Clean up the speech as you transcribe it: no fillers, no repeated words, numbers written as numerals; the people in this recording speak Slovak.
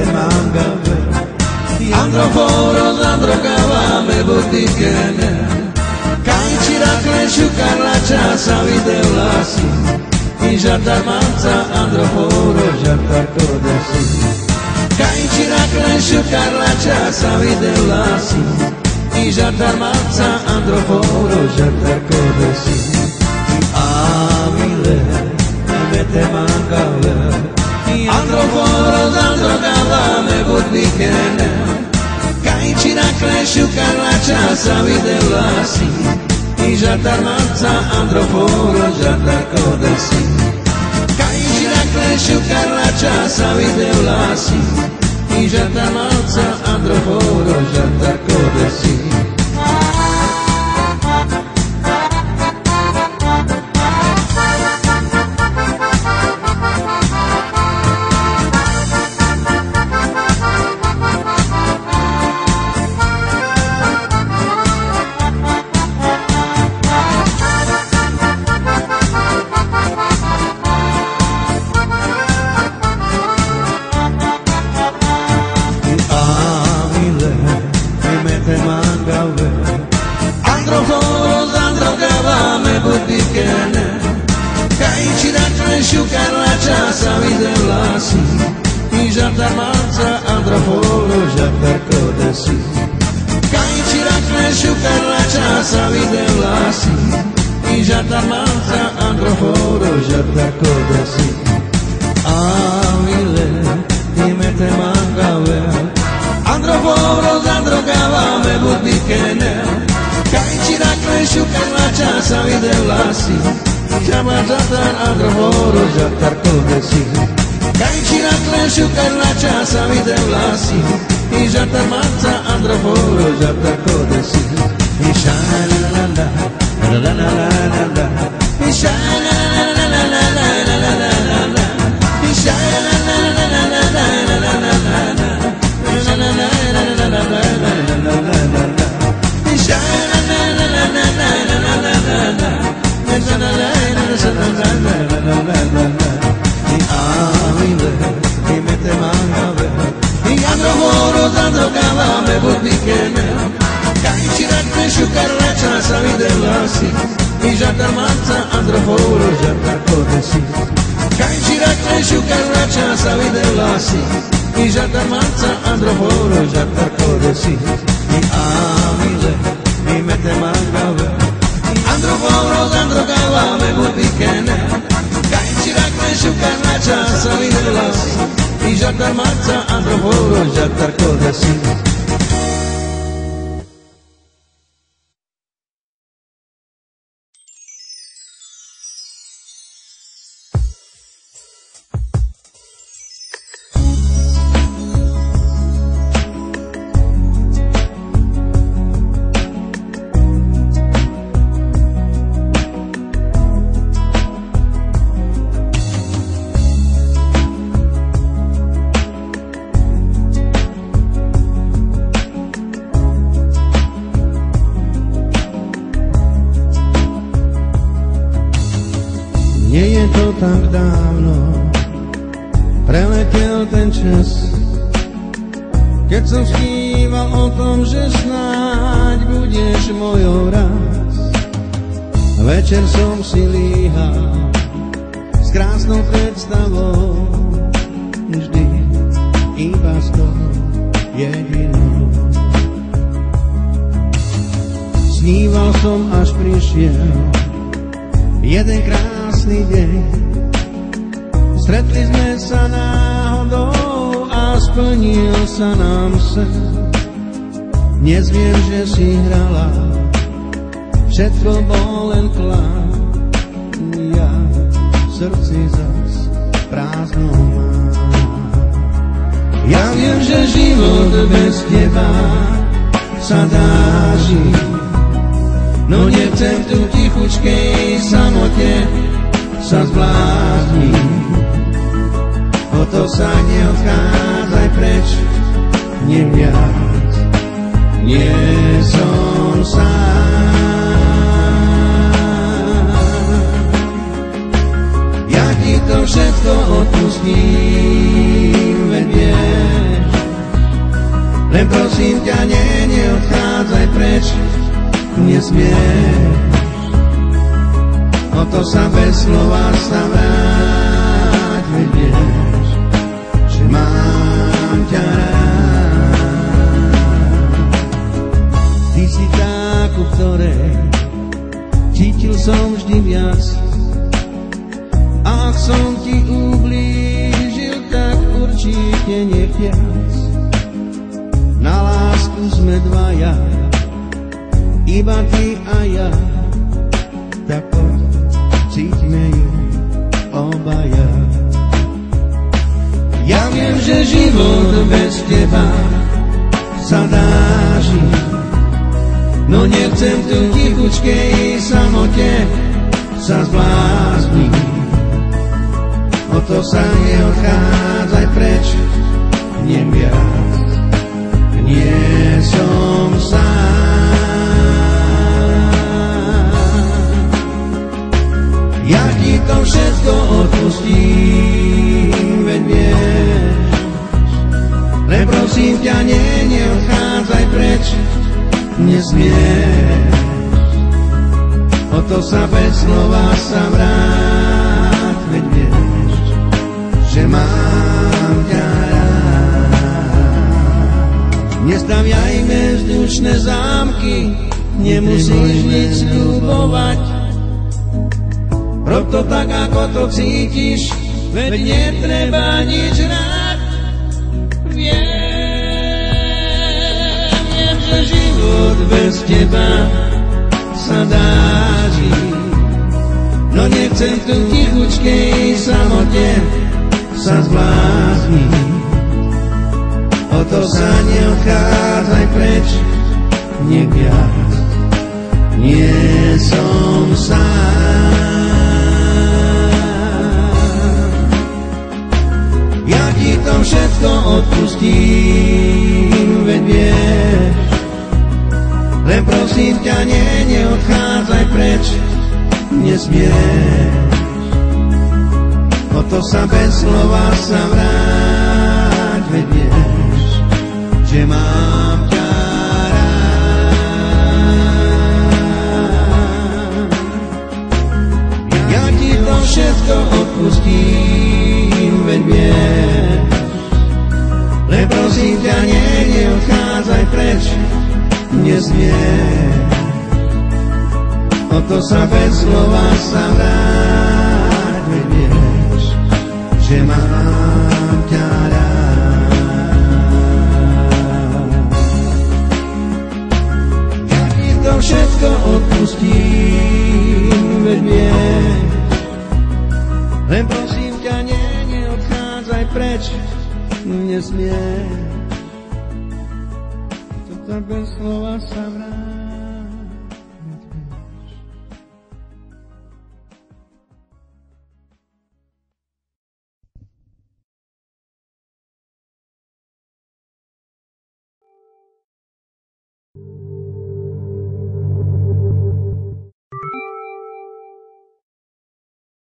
mete mangave Androforos, androgavame butikene Kaj cirakle šukarla časa videla si I žartar manca androforo žartar kodesi Kaj cirakle šukarla časa videla si I žartar manca androforo žartar kodesi Amile mete mangave Androforos, androgavame butikene Kaj cirakle šukarla časa videla si I žartar manca androforo žartar kodesi Kaj cirakle šukarla časa videla si I žartar manca androforo žartar kodesi Androforos, androgavame butikene Kaj cirakle šukarla časa videla si I žartar manca androforo žartar kodesi Kaj cirakle šukarla časa videla si I žartar manca androforo žartar kodesi Amile mete mangave Androforos, androgavame butikene Kaj cirakle šukarla časa videla si Čama žartar androforo žartar kodesi Kaj cirakle šukarla časa videla si I žartar manca androforo žartar kodesi I ša-la-la-la-la La-la-la-la-la-la I ša-la-la-la-la-la-la-la-la-la I ša-la-la-la-la-la-la-la-la-la Androforos, androgavame butikene Kaj cirakle šukarla časa videla si I žartar manca androforo žartar kodesi Kaj cirakle šukarla časa videla si I žartar manca androforo žartar kodesi I amile mete mangave Androforos, androgavame butikene Kaj cirakle šukarla časa videla si I žartar manca androforo žartar kodesi Nie je to tak dávno, preletel ten čas, keď som sníval o tom, že snáď budeš mojou raz. Večer som si líhal s krásnou predstavou, vždy iba s tou jedinou. Sníval som, až prišiel jeden krásny deň. Stretli sme sa náhodou a splnil sa nám sen. Dnes viem, že si hrala, všetko bol len klám. Ja v srdci zas prázdno mám. Ja viem, že život bez teba sa dá žiť, no nechcem tu tichučkej samote sa zblázniť. O to sa neodchádzaj preč, nech viac nie som sám. Ja ti to všetko odpustím, veď viem, nesmieš. O to sa bez slova sa vráť, veď vieš, že mám ťa rád. Ty si tá, ku ktorej cítil som vždy viac. Ak som ti ublížil, tak určite nechviac. Na lásku sme dvaja, iba ty a ja, tak poď, cítime ju obaja. Ja viem, že život bez teba sa dá žiť, no nechcem tu v tichučkej samote sa zblázniť. O to sa neodchádzaj preč, nie viac, nie som sám. Ja ti to všetko odpustím, veď vieš, len prosím ťa, neodchádzaj preč, nesmieš. O to sa bez slova sa vráť, veď vieš, že mám ťa rád. Nestaviajme vzdušné zámky, nemusíš nič sľubovať. Rob to tak, ako to cítiš, veď netreba nič rád. Viem, že život bez teba sa dá žiť, no nechcem tu v tichučkej samote sa zblázniť. O to sa neodchádzaj preč, nech viac, nie som sám. Ja ti to všetko odpustím, veď vieš, len prosím ťa, neodchádzaj preč, nesmieš. O to sa bez slova sa vráť, veď vieš, že mám ťa rád. Ja ti to všetko odpustím, veď vieš, len prosím ťa, neodchádzaj preč, nesmieš. O to sa bez slova sa vráť, veď vieš, že mám ťa rád. Ja ti to všetko odpustím, veď vieš, len prosím ťa, neodchádzaj preč, nesmieš. O to sa bez slova sa vráť.